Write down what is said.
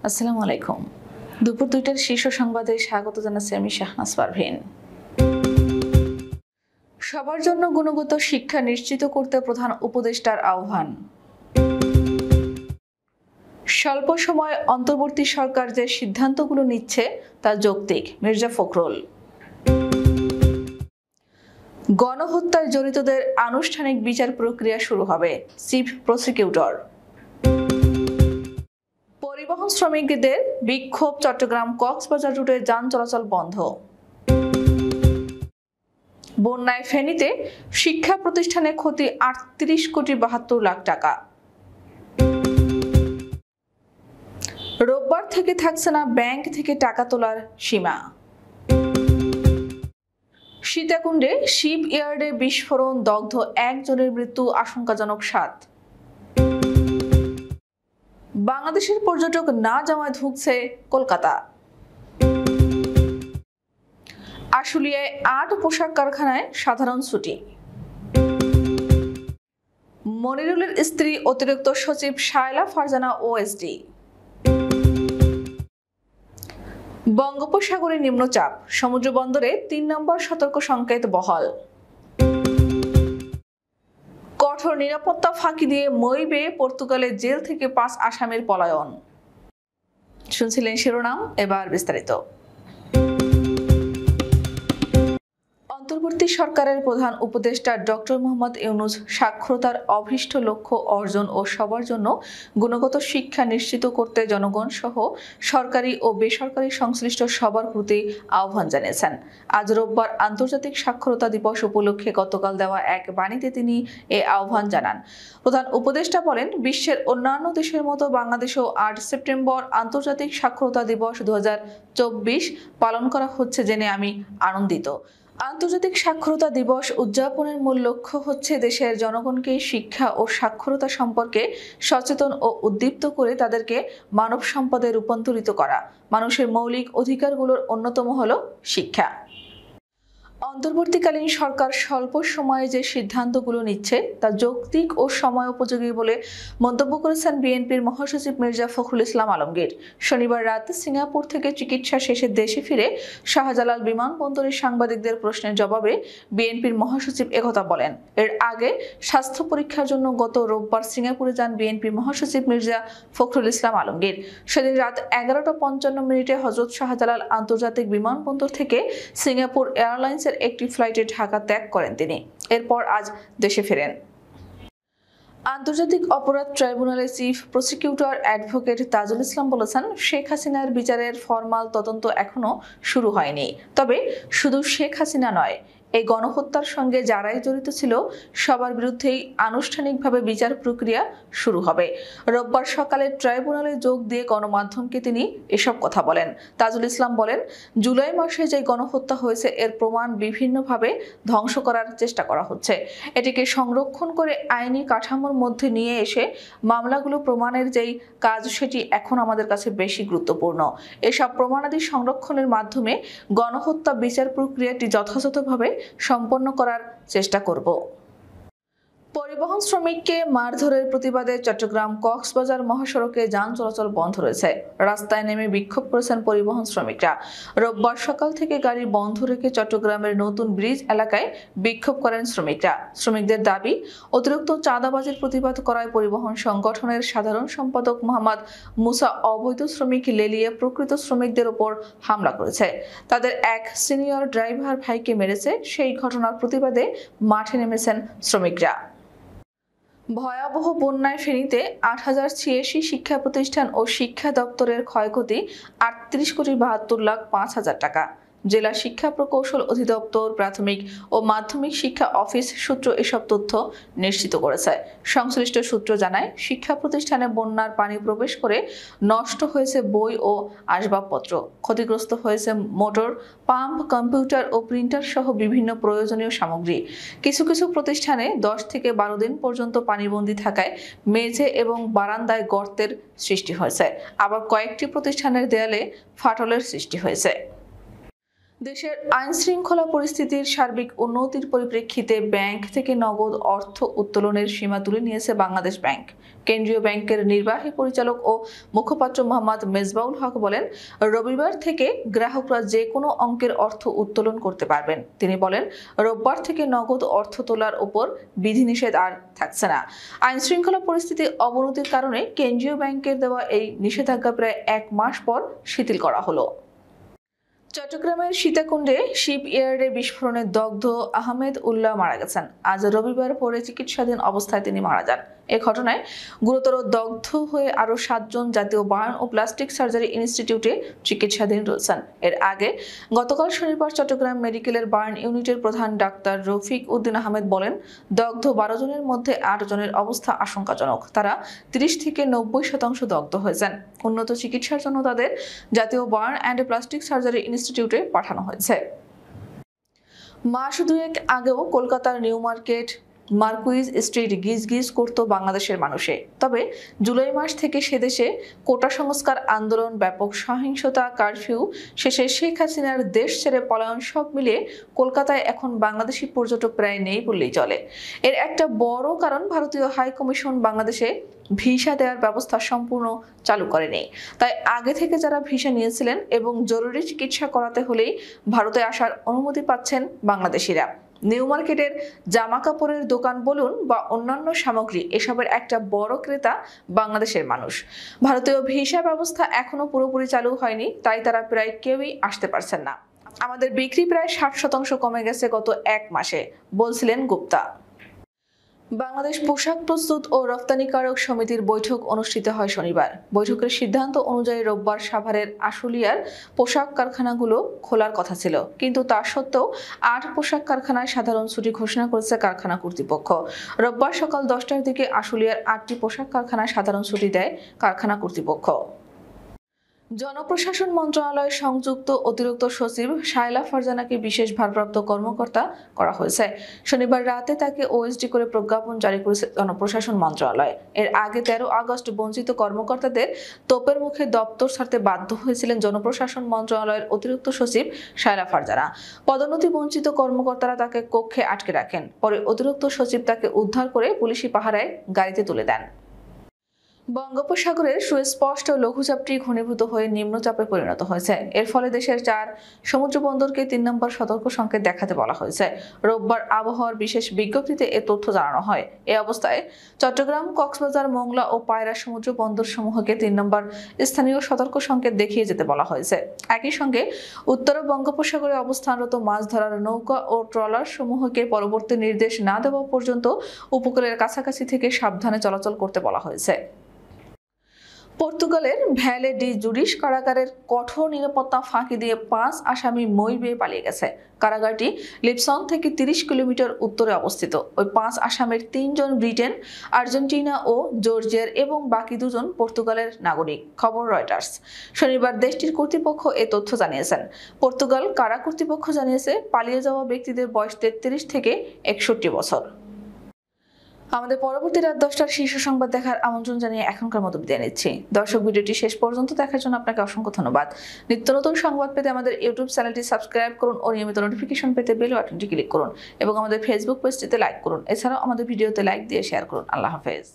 আসসালামু আলাইকুম। দুপুর ২টার শীর্ষ সংবাদে স্বাগত জানাচ্ছি আমি শাহনাজ পারভীন। সবার জন্য গুণগত শিক্ষা নিশ্চিত করতে প্রধান উপদেষ্টার আহ্বান। স্বল্প সময় অন্তর্বর্তী সরকার যে সিদ্ধান্তগুলো নিচ্ছে তা যৌক্তিক, মির্জা ফখরুল। গণহত্যায় জড়িতদের আনুষ্ঠানিক বিচার প্রক্রিয়া শুরু হবে, চিফ প্রসিকিউটর। পরিবহন শ্রমিকদের বিক্ষোভ, চট্টগ্রাম কক্সবাজার রুটে যান চলাচল বন্ধ। বন্যায় ফেনীতে শিক্ষা প্রতিষ্ঠানে ক্ষতি ৩৮,৭২,০০,০০০ টাকা। রোববার থেকে থাকছে না ব্যাংক থেকে টাকা তোলার সীমা। সীতাকুণ্ডে শিপ ইয়ার্ডে বিস্ফোরণ, দগ্ধ একজনের মৃত্যু, আশঙ্কাজনক ৭। বাংলাদেশের পর্যটক না যাওয়ায় ধুঁকছে কলকাতা। আশুলিয়ায় ৮ পোশাক কারখানায় সাধারণ ছুটি। মনিরুলের স্ত্রী অতিরিক্ত সচিব শায়লা ফারজানা ওএসডি। বঙ্গোপসাগরে নিম্নচাপ, সমুদ্র বন্দরে ৩ নম্বর সতর্ক সংকেত বহাল। কঠোর নিরাপত্তা ফাঁকি দিয়ে মই বেয়ে পর্তুগালের জেল থেকে ৫ আসামির পলায়ন। শুনছিলেন শিরোনাম, এবার বিস্তারিত। অন্তর্বর্তী সরকারের প্রধান উপদেষ্টা ডক্টর মোহাম্মদ ইউনূস সাক্ষরতার অভীষ্ট লক্ষ্য অর্জন ও সবার জন্য গুণগত শিক্ষা নিশ্চিত করতে জনগণ সহ সরকারি ও বেসরকারি সংশ্লিষ্ট সবার প্রতি আহ্বান জানিয়েছেন। আজ রোববার আন্তর্জাতিক সাক্ষরতা দিবস উপলক্ষে গতকাল দেওয়া এক বাণীতে তিনি এ আহ্বান জানান। প্রধান উপদেষ্টা বলেন, বিশ্বের অন্যান্য দেশের মতো বাংলাদেশেও ৮ সেপ্টেম্বর আন্তর্জাতিক সাক্ষরতা দিবস ২০২৪ পালন করা হচ্ছে জেনে আমি আনন্দিত। আন্তর্জাতিক সাক্ষরতা দিবস উদযাপনের মূল লক্ষ্য হচ্ছে দেশের জনগণকে শিক্ষা ও সাক্ষরতা সম্পর্কে সচেতন ও উদ্দীপ্ত করে তাদেরকে মানব সম্পদে রূপান্তরিত করা। মানুষের মৌলিক অধিকারগুলোর অন্যতম হলো শিক্ষা। অন্তর্বর্তীকালীন সরকার স্বল্প সময়ে যে সিদ্ধান্তগুলো নিচ্ছে তা যৌক্তিক ও সময়োপযোগী বলে মন্তব্য করেছেন বিএনপির মহাসচিব মির্জা ফখরুল ইসলাম আলমগীর। শনিবার রাতে সিঙ্গাপুর থেকে চিকিৎসা শেষে দেশে ফিরে শাহজালাল বিমানবন্দরে সাংবাদিকদের প্রশ্নের জবাবে বিএনপির মহাসচিব একথা বলেন। এর আগে স্বাস্থ্য পরীক্ষার জন্য গত রোববার সিঙ্গাপুরে যান বিএনপির মহাসচিব মির্জা ফখরুল ইসলাম আলমগীর। সেদিন রাত 11:55 হযরত শাহজালাল আন্তর্জাতিক বিমানবন্দর থেকে সিঙ্গাপুর এয়ারলাইন্স একটি ফ্লাইটে ঢাকা ত্যাগ করেন তিনি। এরপর আজ দেশে ফেরেন। আন্তর্জাতিক অপরাধ ট্রাইব্যুনালের chief prosecutor advocate Tajul Islam বলেছেন, শেখ হাসিনার বিচারের ফরমাল তদন্ত এখনো শুরু হয়নি। তবে শুধু শেখ হাসিনা নয়, এই গণহত্যার সঙ্গে যারাই জড়িত ছিল সবার বিরুদ্ধেই আনুষ্ঠানিকভাবে বিচার প্রক্রিয়া শুরু হবে। রোববার সকালে ট্রাইব্যুনালে যোগ দিয়ে গণমাধ্যমকে তিনি এসব কথা বলেন। তাজুল ইসলাম বলেন, জুলাই মাসে যে গণহত্যা হয়েছে এর প্রমাণ বিভিন্নভাবে ধ্বংস করার চেষ্টা করা হচ্ছে। এটিকে সংরক্ষণ করে আইনি কাঠামোর মধ্যে নিয়ে এসে মামলাগুলো প্রমাণের যেই কাজ সেটি এখন আমাদের কাছে বেশি গুরুত্বপূর্ণ। এসব প্রমাণাদি সংরক্ষণের মাধ্যমে গণহত্যা বিচার প্রক্রিয়াটি যথাযথভাবে সম্পন্ন করার চেষ্টা করব। পরিবহন শ্রমিককে মারধরের প্রতিবাদে চট্টগ্রাম কক্সবাজার মহাসড়কে যান চলাচল বন্ধ রয়েছে। রাস্তায় নেমে বিক্ষোভ করেছেন পরিবহন শ্রমিকরা। রোববার সকাল থেকে গাড়ি বন্ধ রেখে চট্টগ্রামের নতুন ব্রিজ এলাকায় বিক্ষোভ করেন শ্রমিকরা। শ্রমিকদের দাবি, অতিরিক্ত চাঁদাবাজির প্রতিবাদ করায় পরিবহন সংগঠনের সাধারণ সম্পাদক মোহাম্মদ মুসা অবৈধ শ্রমিক লেলিয়ে প্রকৃত শ্রমিকদের ওপর হামলা করেছে। তাদের এক সিনিয়র ড্রাইভার ভাইকে মেরেছে। সেই ঘটনার প্রতিবাদে মাঠে নেমেছেন শ্রমিকরা। ভয়াবহ বন্যায় ফেনীতে ৮,০৮৬ শিক্ষা প্রতিষ্ঠান ও শিক্ষা দপ্তরের ক্ষয়ক্ষতি ৩৮,৭২,৫০০০ টাকা। জেলা শিক্ষা প্রকৌশল অধিদপ্তর, প্রাথমিক ও মাধ্যমিক শিক্ষা অফিস সূত্র এসব তথ্য নিশ্চিত করেছে। সংশ্লিষ্ট সূত্র জানায়, শিক্ষা প্রতিষ্ঠানে বন্যার পানি প্রবেশ করে নষ্ট হয়েছে বই ও আসবাবপত্র, ক্ষতিগ্রস্ত হয়েছে মোটর, পাম্প, কম্পিউটার ও প্রিন্টার সহ বিভিন্ন প্রয়োজনীয় সামগ্রী। কিছু কিছু প্রতিষ্ঠানে 10 থেকে 12 দিন পর্যন্ত পানিবন্দী থাকায় মেঝে এবং বারান্দায় গর্তের সৃষ্টি হয়েছে। আবার কয়েকটি প্রতিষ্ঠানের দেয়ালে ফাটলের সৃষ্টি হয়েছে। দেশের আইন শৃঙ্খলা পরিস্থিতির সার্বিক উন্নতির পরিপ্রেক্ষিতে ব্যাংক থেকে নগদ অর্থ উত্তোলনের সীমা তুলে নিয়েছে বাংলাদেশ ব্যাংক। কেন্দ্রীয় ব্যাংকের নির্বাহী পরিচালক ও মুখপাত্র মোহাম্মদ মেজবাউল হক বলেন, রবিবার থেকে গ্রাহকরা যে কোনো অঙ্কের অর্থ উত্তোলন করতে পারবেন। তিনি বলেন, রোববার থেকে নগদ অর্থ তোলার উপর বিধিনিষেধ আর থাকছে না। আইন শৃঙ্খলা পরিস্থিতির অবনতির কারণে কেন্দ্রীয় ব্যাংকের দেওয়া এই নিষেধাজ্ঞা প্রায় 1 মাস পর শিথিল করা হলো। চট্টগ্রামের সীতাকুণ্ডে শিপ ইয়ার্ডে বিস্ফোরণে দগ্ধ আহমেদ উল্লাহ মারা গেছেন। আজ রবিবার ভোরে চিকিৎসাধীন অবস্থায় তিনি মারা যান। এ ঘটনায় গুরুতর দগ্ধ হয়ে আরও 7 জন জাতীয় বার্ন ও প্লাস্টিক সার্জারি ইনস্টিটিউটে চিকিৎসাধীন রয়েছেন। এর আগে গতকাল শনিবার চট্টগ্রাম মেডিকেলের বার্ন ইউনিটের প্রধান ডাক্তার রফিক উদ্দিন আহমেদ বলেন, দগ্ধ 12 জনের মধ্যে 8 জনের অবস্থা আশঙ্কাজনক। তারা 30 থেকে 90% দগ্ধ হয়েছেন। উন্নত চিকিৎসার জন্য তাদের জাতীয় বার্ন অ্যান্ড প্লাস্টিক সার্জারি ইনস্টিটিউটে পাঠানো হয়েছে। মাস দুয়েক আগেও কলকাতার নিউ মার্কেট মার্কুইজ স্ট্রিট গিজ করত বাংলাদেশের মানুষে। তবে জুলাই মাস থেকে সেদেশে কোটা সংস্কার আন্দোলন, ব্যাপক সহিংসতা, কারফিউ শেষে শেখ হাসিনার দেশ ছেড়ে পলায়ন সব মিলিয়ে কলকাতায় এখন বাংলাদেশি পর্যটক প্রায় নেই বললেই চলে। এর একটা বড় কারণ ভারতীয় হাই কমিশন বাংলাদেশে ভিসা দেওয়ার ব্যবস্থা সম্পূর্ণ চালু করেনি। তাই আগে থেকে যারা ভিসা নিয়েছিলেন এবং জরুরি চিকিৎসা করাতে হলেই ভারতে আসার অনুমতি পাচ্ছেন বাংলাদেশিরা। নিউ মার্কেটের জামা কাপড়ের দোকান বলুন বা অন্যান্য সামগ্রী, এসবের একটা বড় ক্রেতা বাংলাদেশের মানুষ। ভারতীয় ভিসা ব্যবস্থা এখনো পুরোপুরি চালু হয়নি, তাই তারা প্রায় কেউই আসতে পারছেন না। আমাদের বিক্রি প্রায় 60% কমে গেছে গত 1 মাসে, বলছিলেন গুপ্তা। বাংলাদেশ পোশাক প্রস্তুত ও রপ্তানিকারক সমিতির বৈঠক অনুষ্ঠিত হয় শনিবার। বৈঠকের সিদ্ধান্ত অনুযায়ী রোববার সাভারের আশুলিয়ার পোশাক কারখানাগুলো খোলার কথা ছিল, কিন্তু তা সত্ত্বেও 8 পোশাক কারখানায় সাধারণ ছুটি ঘোষণা করেছে কারখানা কর্তৃপক্ষ। রোববার সকাল 10টার দিকে আশুলিয়ার 8টি পোশাক কারখানায় সাধারণ ছুটি দেয় কারখানা কর্তৃপক্ষ। জনপ্রশাসন মন্ত্রণালয়ের সংযুক্ত অতিরিক্ত সচিব শায়লা ফারজানাকে বিশেষ ভারপ্রাপ্ত কর্মকর্তা করা হয়েছে। শনিবার রাতে তাকে ওএসডি করে প্রজ্ঞাপন জারি করেছে জনপ্রশাসন মন্ত্রণালয়। এর আগে 13 আগস্ট বঞ্চিত কর্মকর্তাদের তোপের মুখে দপ্তর ছাড়তে বাধ্য হয়েছিলেন জনপ্রশাসন মন্ত্রণালয়ের অতিরিক্ত সচিব শায়লা ফারজানা। পদোন্নতি বঞ্চিত কর্মকর্তারা তাকে কক্ষে আটকে রাখেন। পরে অতিরিক্ত সচিব তাকে উদ্ধার করে পুলিশি পাহারায় গাড়িতে তুলে দেন। বঙ্গোপসাগরের সুস্পষ্ট লঘুচাপটি ঘনীভূত হয়ে নিম্নচাপে পরিণত হয়েছে। এর ফলে দেশের 4 সমুদ্র বন্দরকে 3 নম্বর সতর্ক সংকেত দেখাতে বলা হয়েছে। রোববার আবহাওয়ার বিশেষ বিজ্ঞপ্তিতে এ তথ্য জানানো হয়। এ অবস্থায় চট্টগ্রাম, কক্সবাজার, মোংলা ও পায়রা সমুদ্র বন্দর সমূহকে 3 নম্বর স্থানীয় সতর্ক সংকেত দেখিয়ে যেতে বলা হয়েছে। একই সঙ্গে উত্তর বঙ্গোপসাগরে অবস্থানরত মাছ ধরার নৌকা ও ট্রলার সমূহকে পরবর্তী নির্দেশ না দেওয়া পর্যন্ত উপকূলের কাছাকাছি থেকে সাবধানে চলাচল করতে বলা হয়েছে। পর্তুগালের ভ্যালে ডি জুডিস কারাগারের কঠোর নিরাপত্তা ফাঁকি দিয়ে 5 আসামি মই বেয়ে পালিয়ে গেছে। কারাগারটি লিপসন থেকে 30 কিলোমিটার উত্তরে অবস্থিত। ওই 5 আসামির 3 জন ব্রিটেন, আর্জেন্টিনা ও জর্জিয়ার এবং বাকি 2 জন পর্তুগালের নাগরিক। খবর রয়টার্স। শনিবার দেশটির কর্তৃপক্ষ এ তথ্য জানিয়েছেন। পর্তুগাল কারা কর্তৃপক্ষ জানিয়েছে, পালিয়ে যাওয়া ব্যক্তিদের বয়স 33 থেকে 61 বছর। আমাদের পরবর্তী রাত 10টার শীর্ষ সংবাদ দেখার আমন্ত্রণ জানিয়ে এখনকার মতো বিদায় নিচ্ছি। দর্শক, ভিডিওটি শেষ পর্যন্ত দেখার জন্য আপনাকে অসংখ্য ধন্যবাদ। নিত্য নতুন সংবাদ পেতে আমাদের ইউটিউব চ্যানেলটি সাবস্ক্রাইব করুন ও নিয়মিত নোটিফিকেশন পেতে বেল বাটনটি ক্লিক করুন এবং আমাদের ফেসবুক পেজটিতে লাইক করুন। এছাড়াও আমাদের ভিডিওতে লাইক দিয়ে শেয়ার করুন। আল্লাহ হাফেজ।